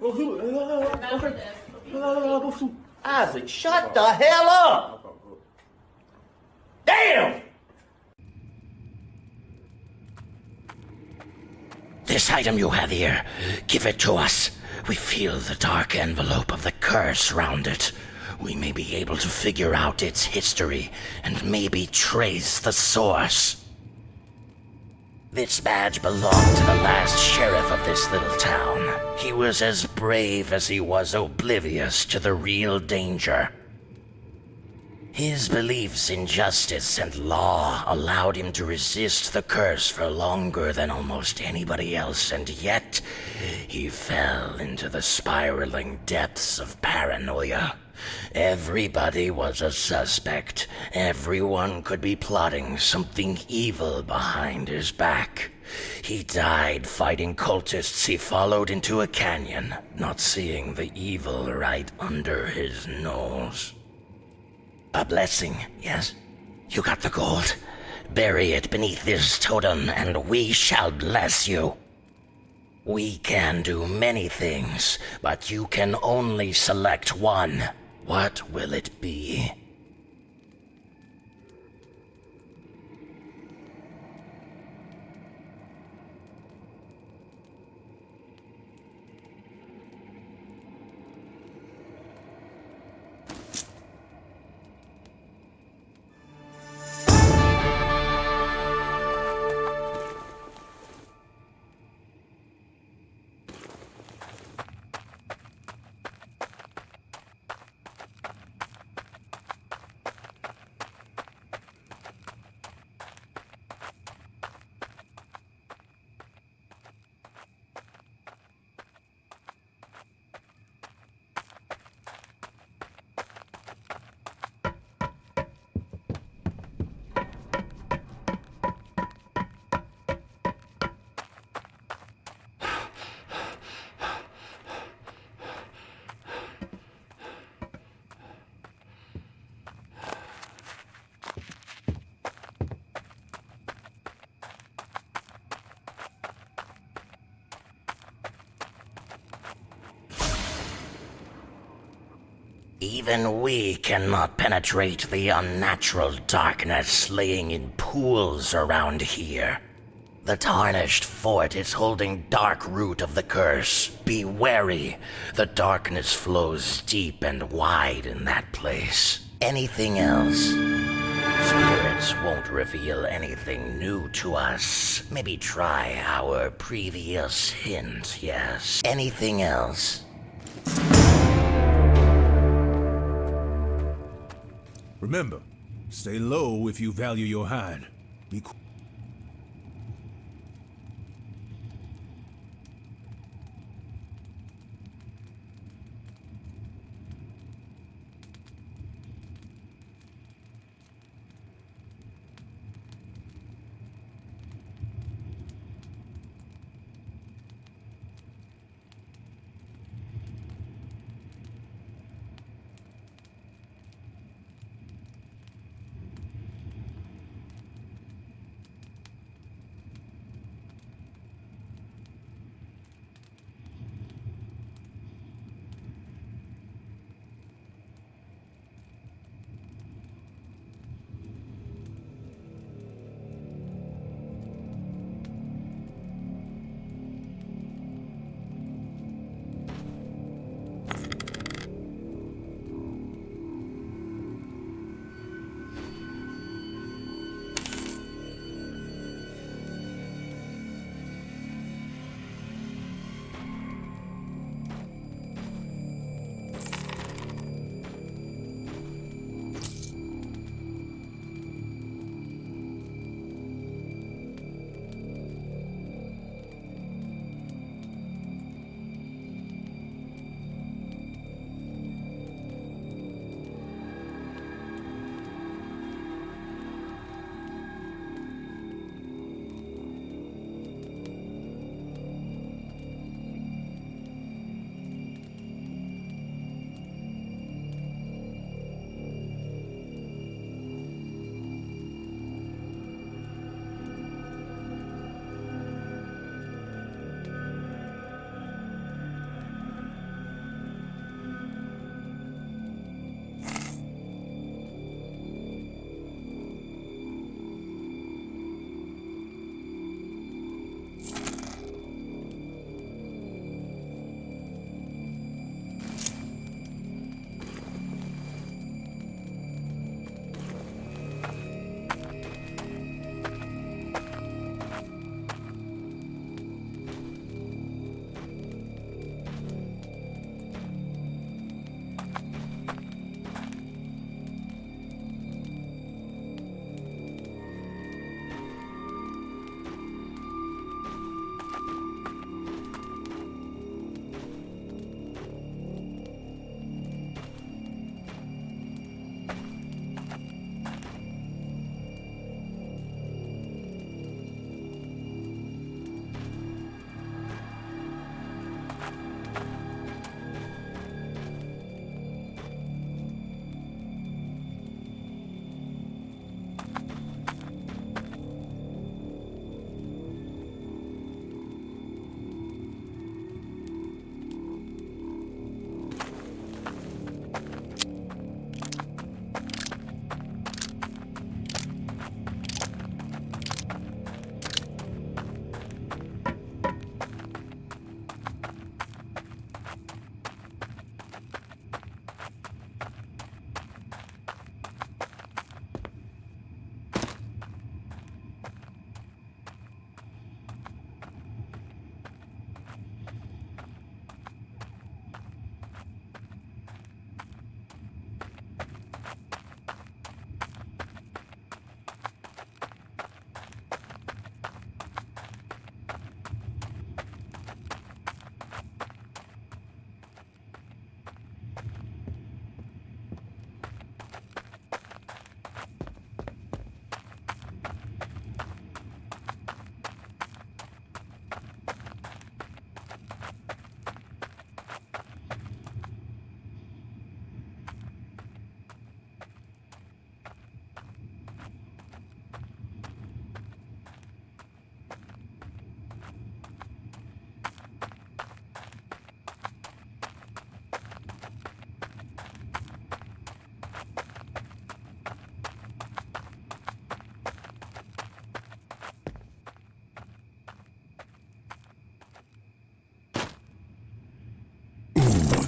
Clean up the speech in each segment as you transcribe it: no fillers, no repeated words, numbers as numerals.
Remember this. Isaac, shut the hell up! Damn! This item you have here, give it to us. We feel the dark envelope of the curse around it. We may be able to figure out its history and maybe trace the source. This badge belonged to the last sheriff of this little town. He was as brave as he was oblivious to the real danger. His beliefs in justice and law allowed him to resist the curse for longer than almost anybody else, and yet he fell into the spiraling depths of paranoia. Everybody was a suspect. Everyone could be plotting something evil behind his back. He died fighting cultists he followed into a canyon, not seeing the evil right under his nose. A blessing, yes? You got the gold. Bury it beneath this totem, and we shall bless you. We can do many things, but you can only select one. What will it be? Even we cannot penetrate the unnatural darkness laying in pools around here. The tarnished fort is holding dark root of the curse. Be wary. The darkness flows deep and wide in that place. Anything else? Spirits won't reveal anything new to us. Maybe try our previous hint, yes. Anything else? Remember, stay low if you value your hide. Be cool.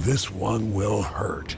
This one will hurt.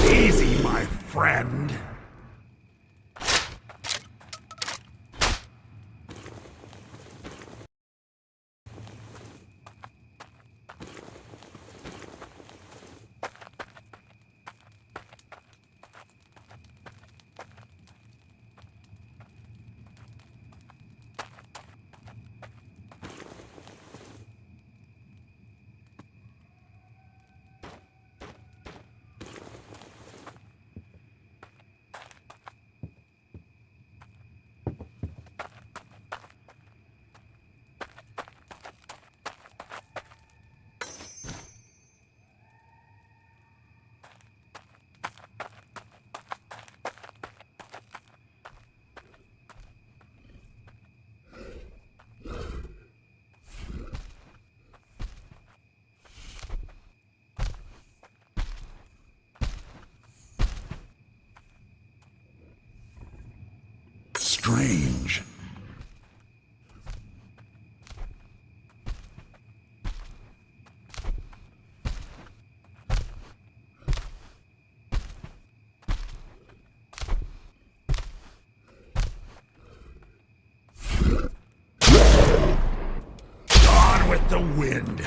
Easy, my friend. strange. Gone with the wind.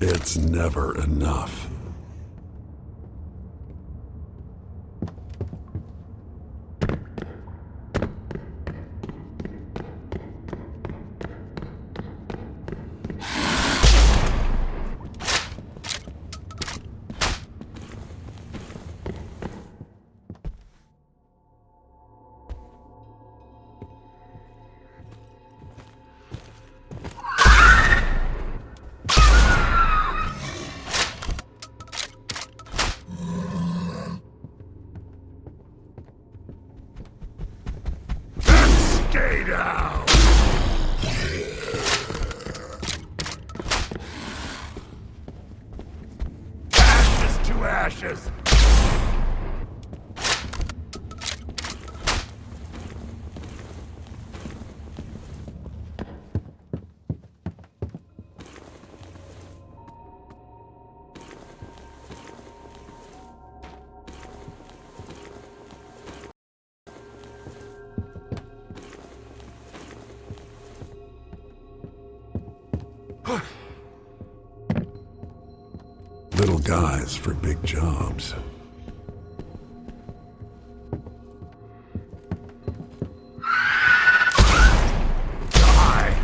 It's never enough. Stay down! Ashes to ashes! Little guys for big jobs. Die!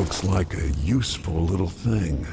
looks like a useful little thing.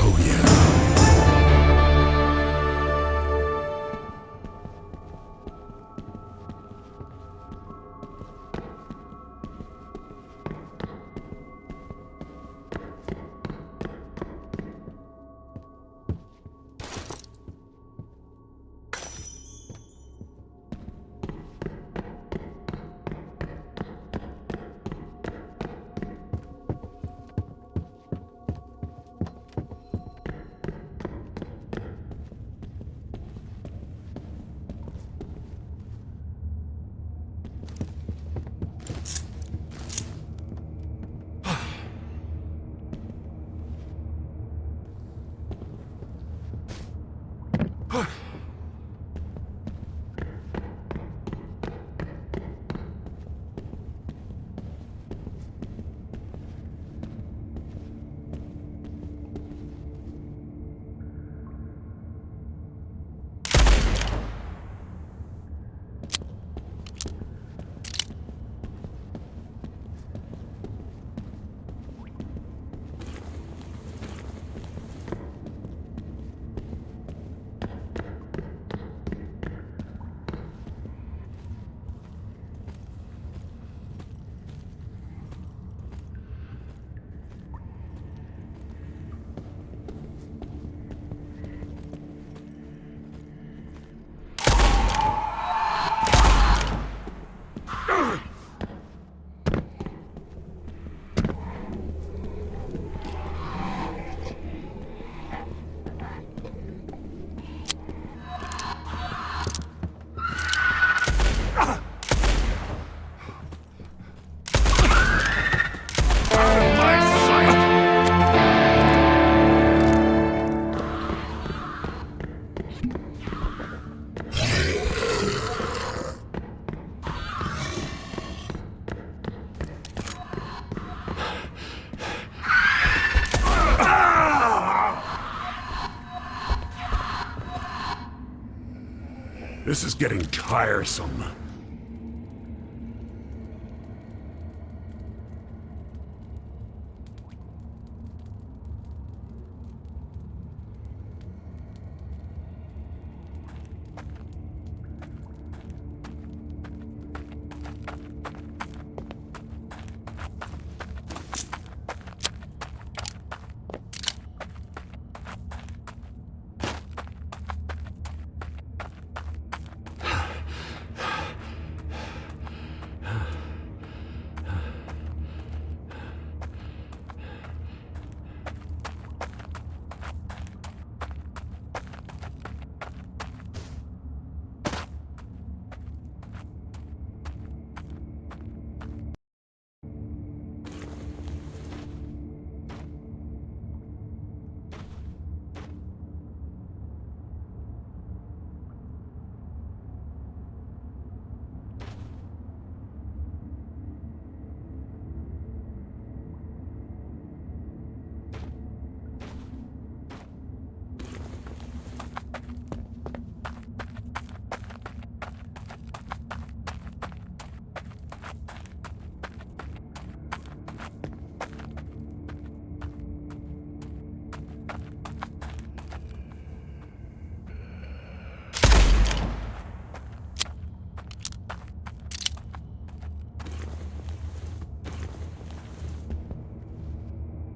Oh yeah. This is getting tiresome.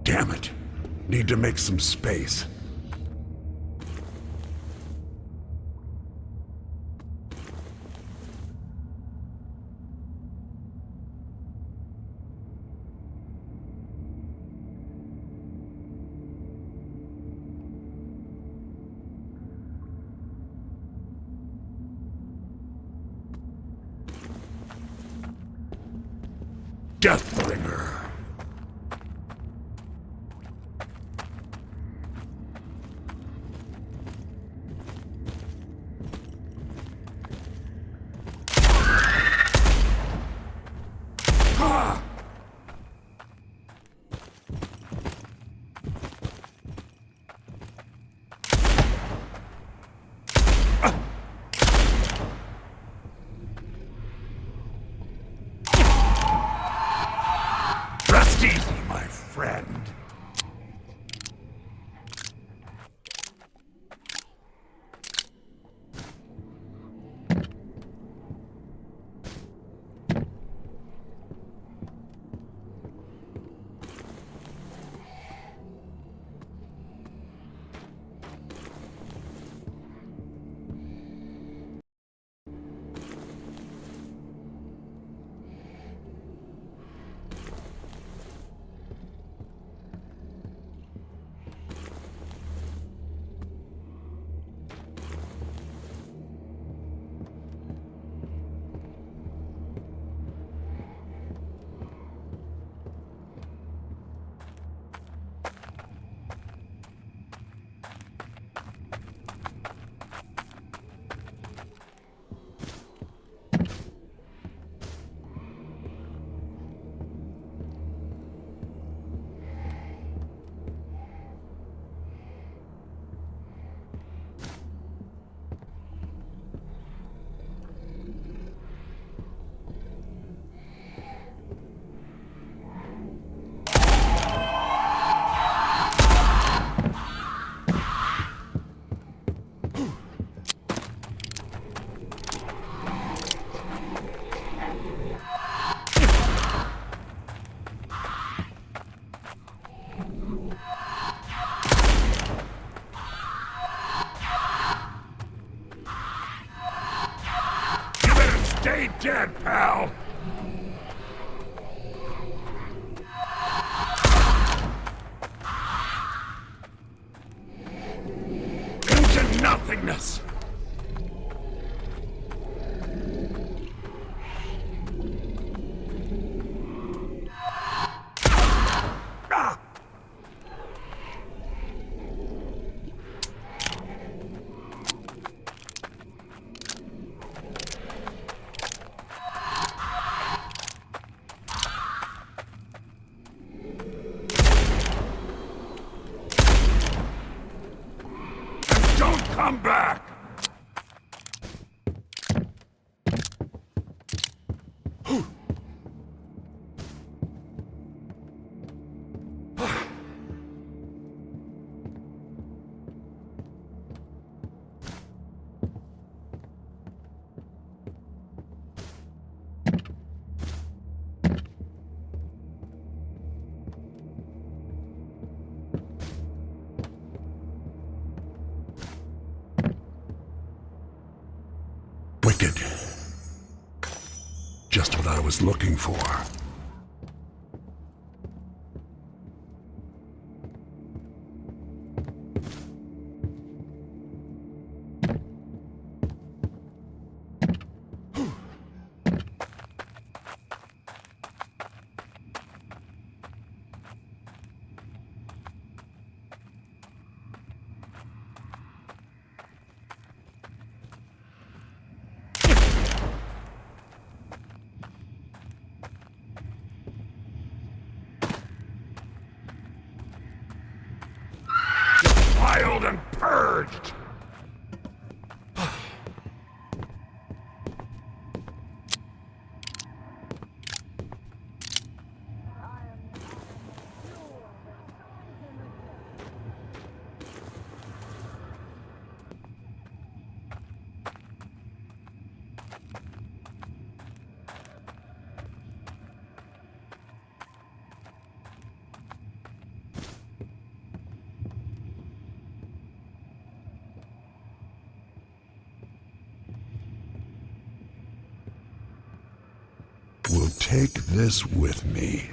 Damn it. Need to make some space. Deathbringer. Rest easy, my friend. Stay dead, pal! Into nothingness! Ah! Don't come back! Wicked. Just what I was looking for. Defiled and purged! Will take this with me.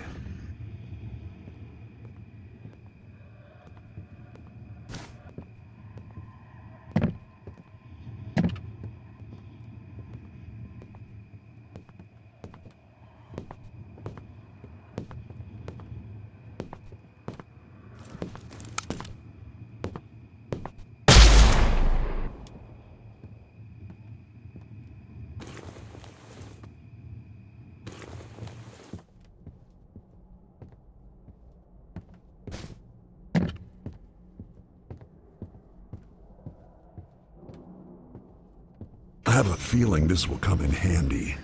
have a feeling this will come in handy.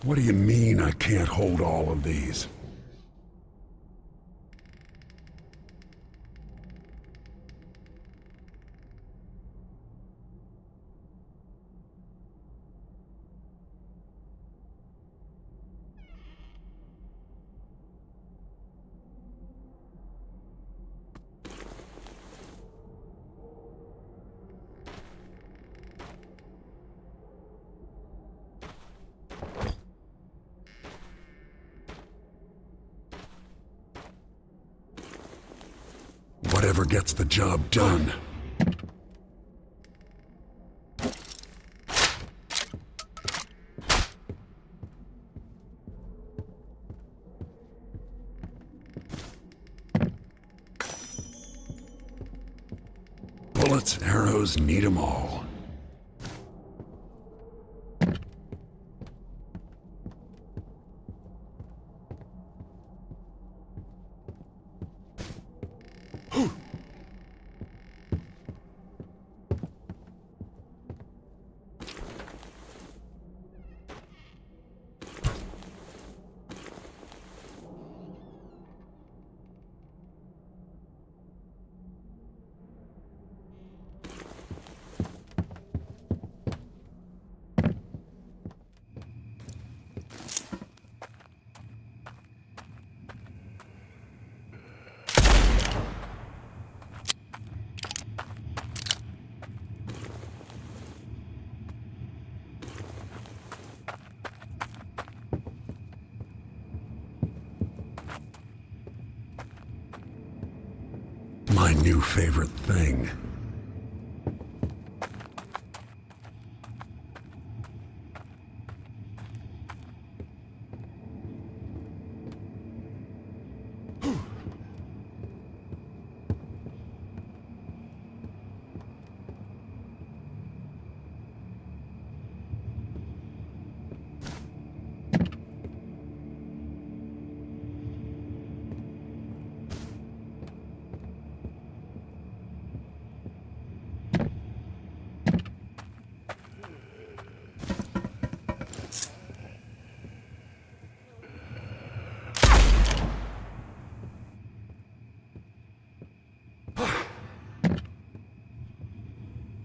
What do you mean I can't hold all of these? Whatever gets the job done. Bullets, arrows, need 'em all. My new favorite thing.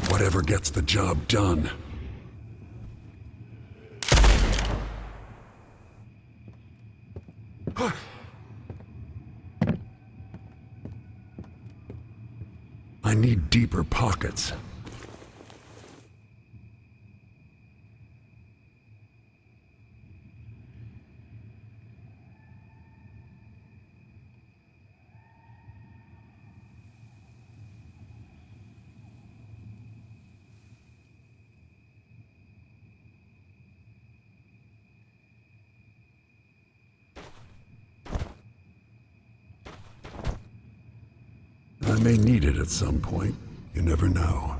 Whatever gets the job done. I need deeper pockets. I may need it at some point. You never know.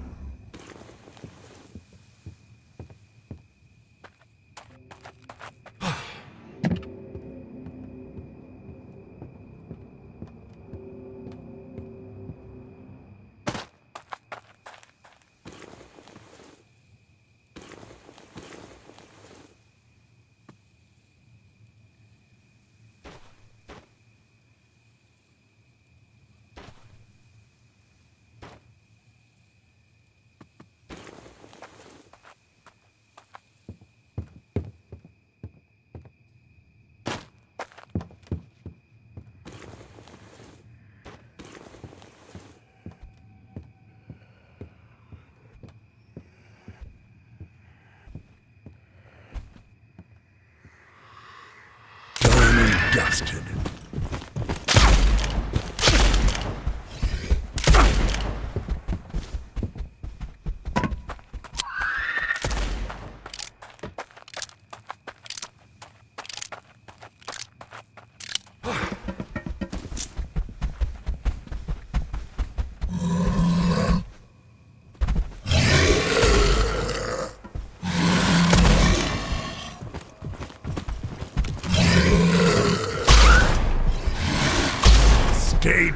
Dusted.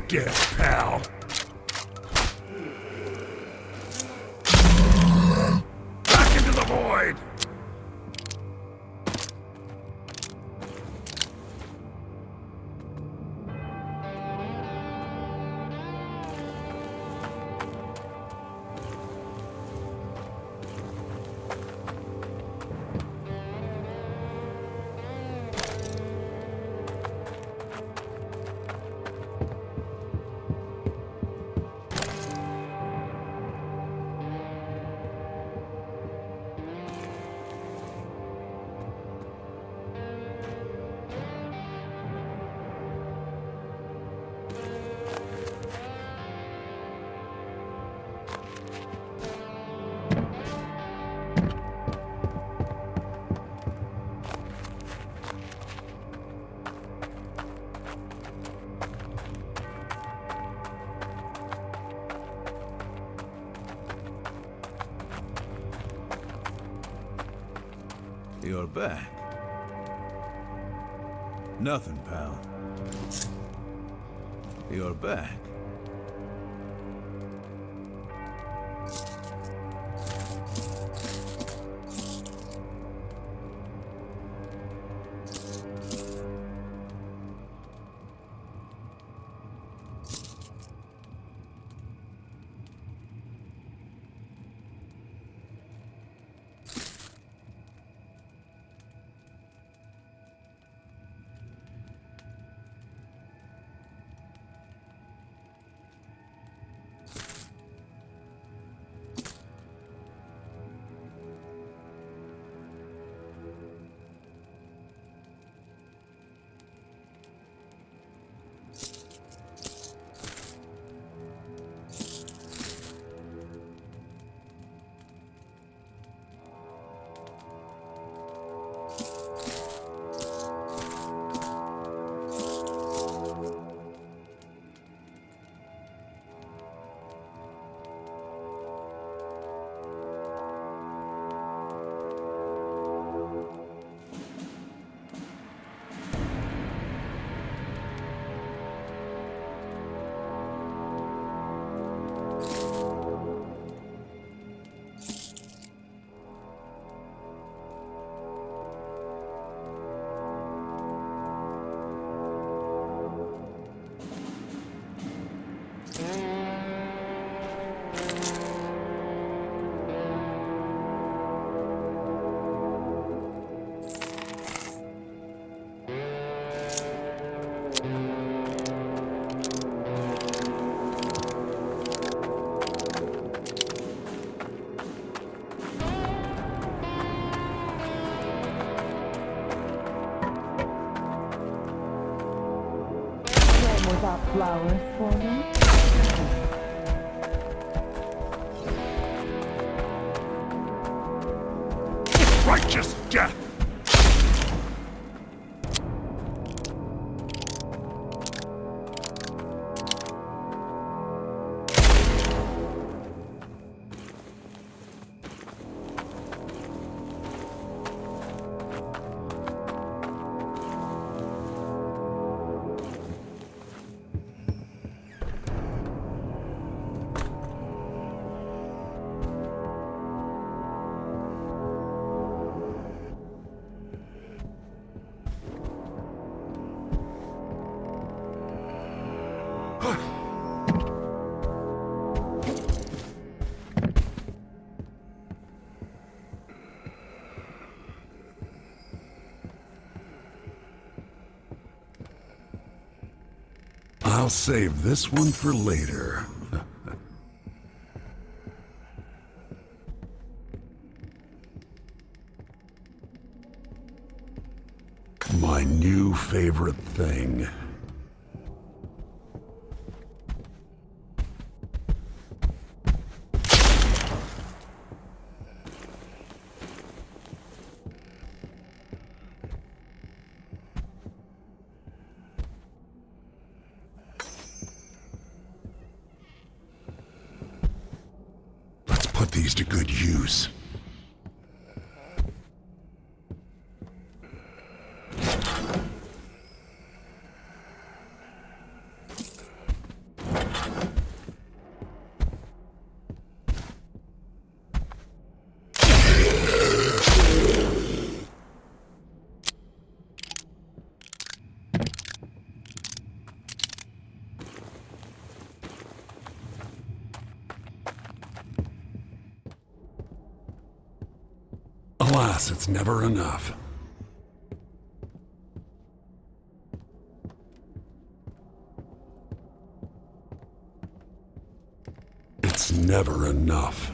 forget, pal. Back into the void! You're back. Nothing, pal. You're back. Without flowers for me? Righteous death! I'll save this one for later. My new favorite thing. Let's put these to good use. Alas, it's never enough. It's never enough.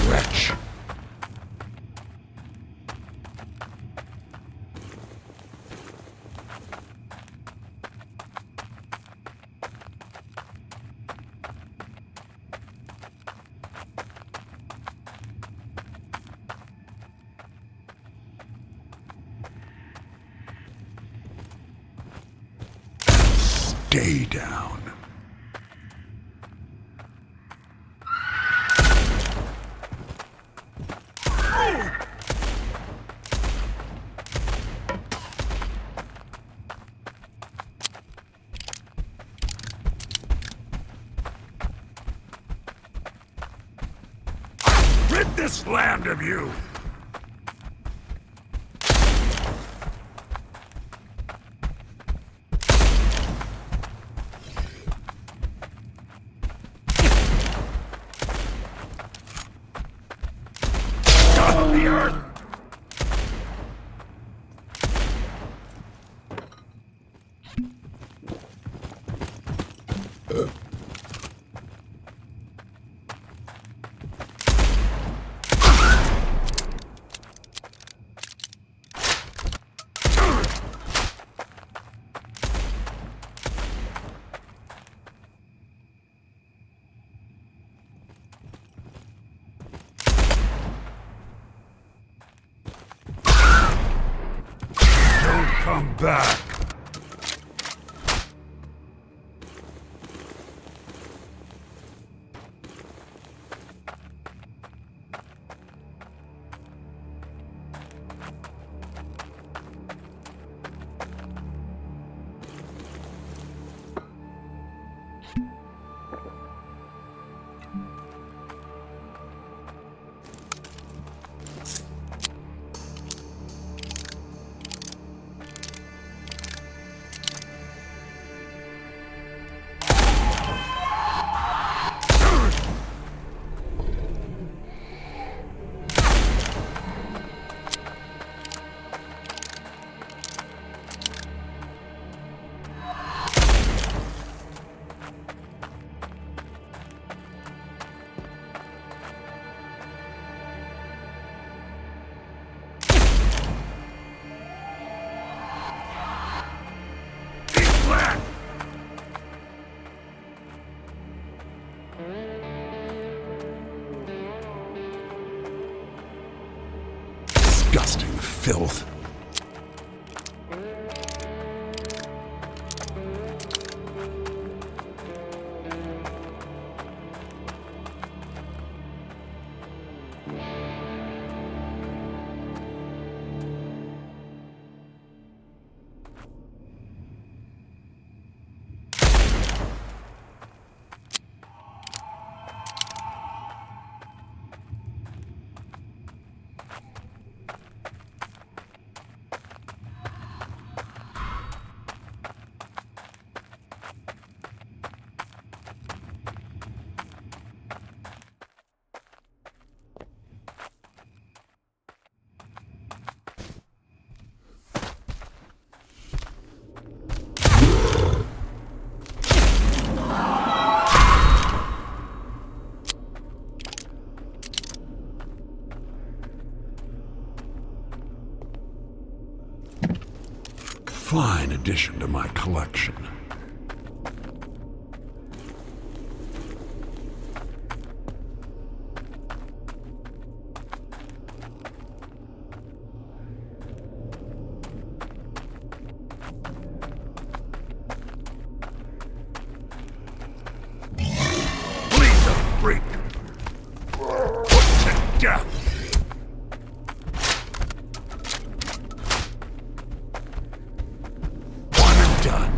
Wretch. Stay down. Rid this land of you! Dust the earth! Come back! Disgusting filth. fine addition to my collection. Bleed the freak! Put to death! One and done.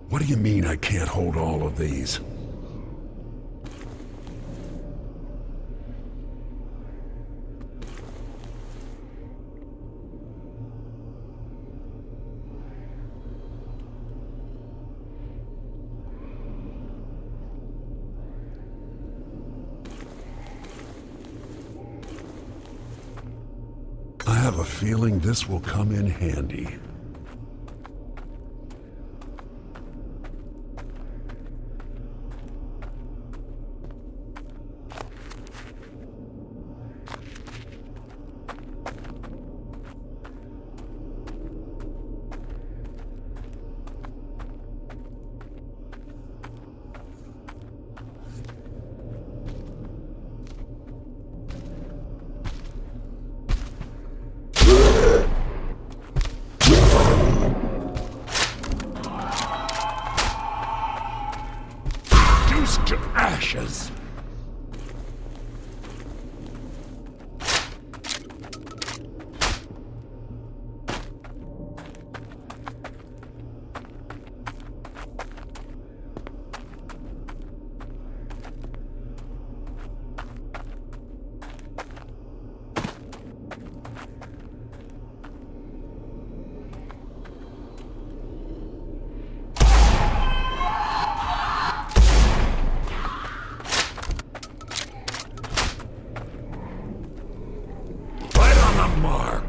What do you mean I can't hold all of these? I have a feeling this will come in handy. Reduced to ashes. Right on the mark.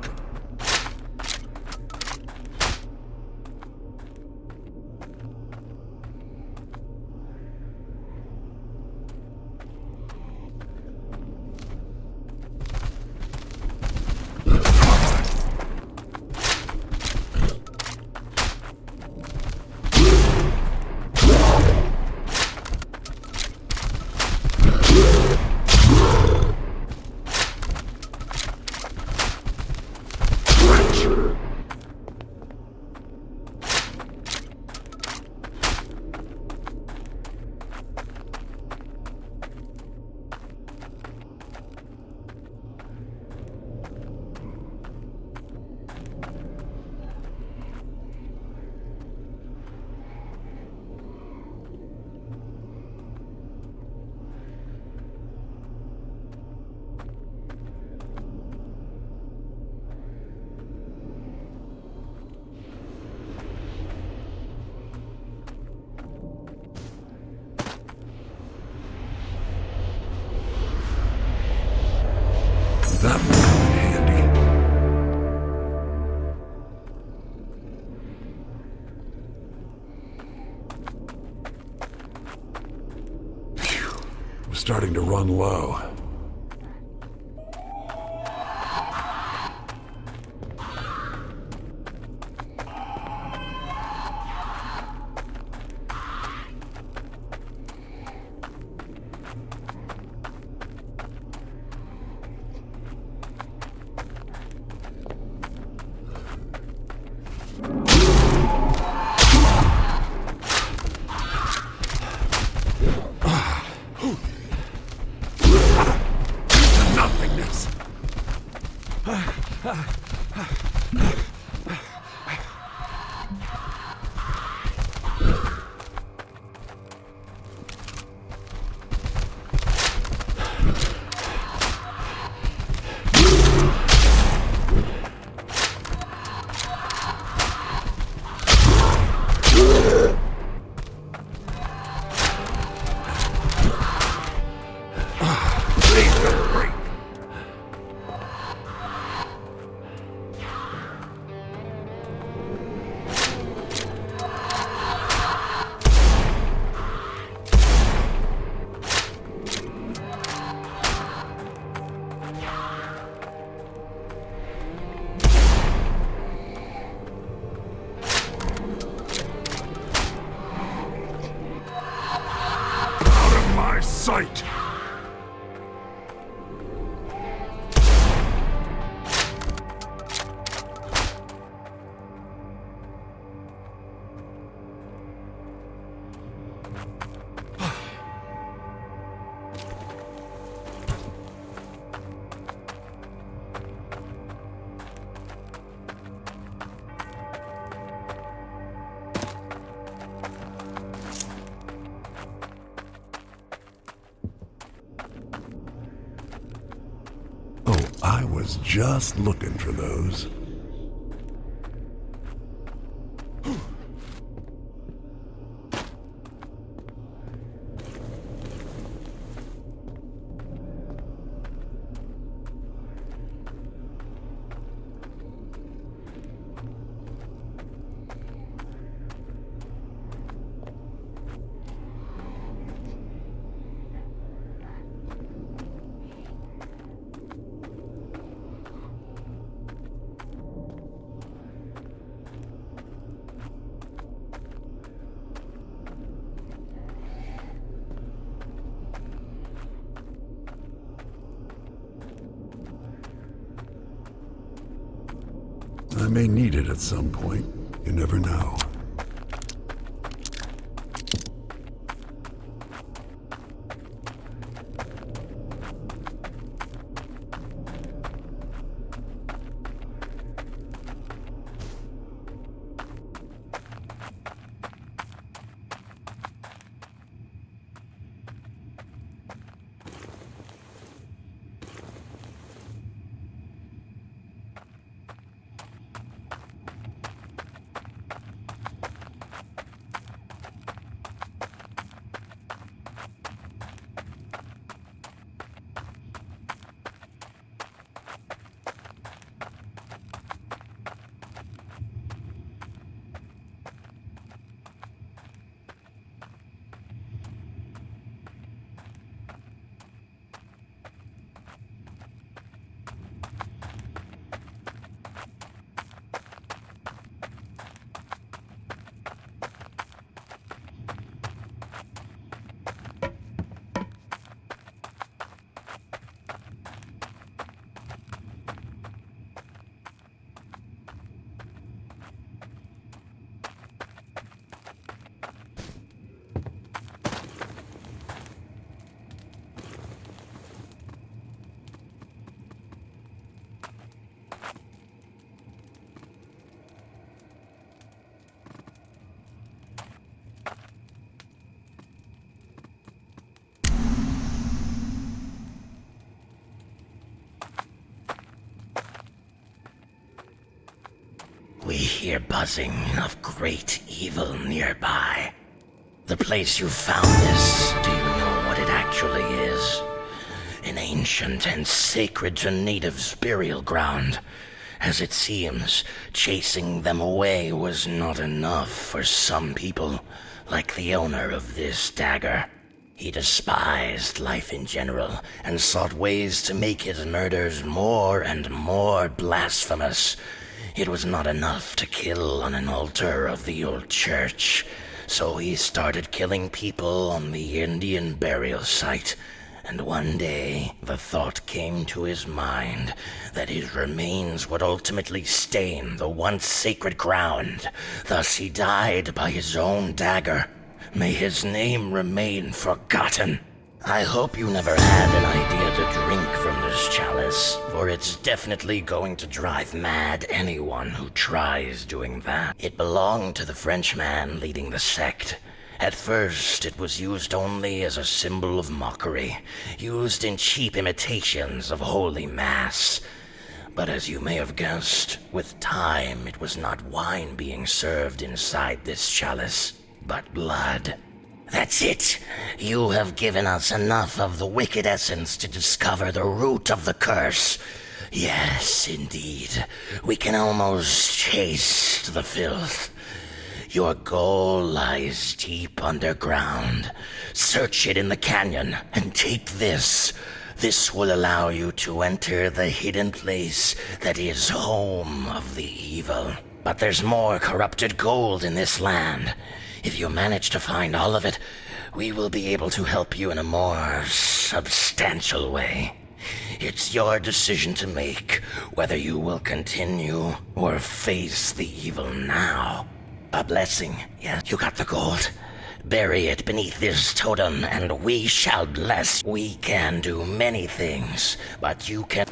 That will come in handy. Phew. I'm starting to run low. Nothingness. I was just looking for those. I may need it at some point. You never know. We hear buzzing of great evil nearby. The place you found this, do you know what it actually is? An ancient and sacred to natives burial ground. As it seems, chasing them away was not enough for some people, like the owner of this dagger. He despised life in general and sought ways to make his murders more and more blasphemous. It was not enough to kill on an altar of the old church, so he started killing people on the Indian burial site. And one day, the thought came to his mind that his remains would ultimately stain the once sacred ground. Thus he died by his own dagger. May his name remain forgotten. I hope you never had an idea to drink from this chalice, for it's definitely going to drive mad anyone who tries doing that. It belonged to the Frenchman leading the sect. At first, it was used only as a symbol of mockery, used in cheap imitations of Holy Mass. But as you may have guessed, with time it was not wine being served inside this chalice, but blood. That's it. You have given us enough of the wicked essence to discover the root of the curse. Yes, indeed. We can almost taste the filth. Your goal lies deep underground. Search it in the canyon and take this. This will allow you to enter the hidden place that is home of the evil. But there's more corrupted gold in this land. If you manage to find all of it, we will be able to help you in a more substantial way. It's your decision to make, whether you will continue or face the evil now. A blessing, yes, you got the gold. Bury it beneath this totem, and we shall bless. We can do many things, but you can...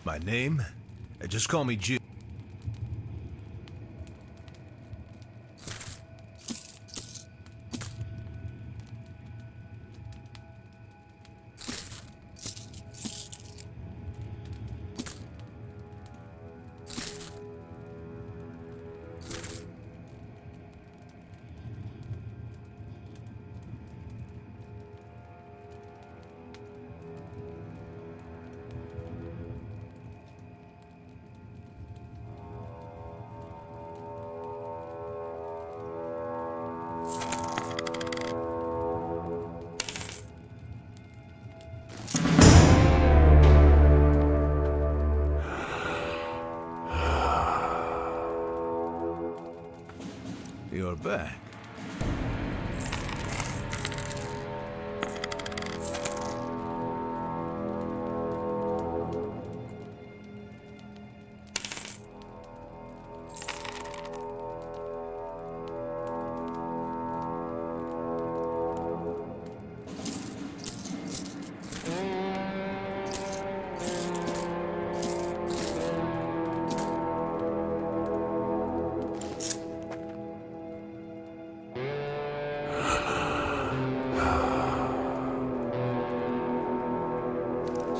My name? Just call me Jim. You're back.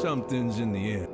Something's in the air.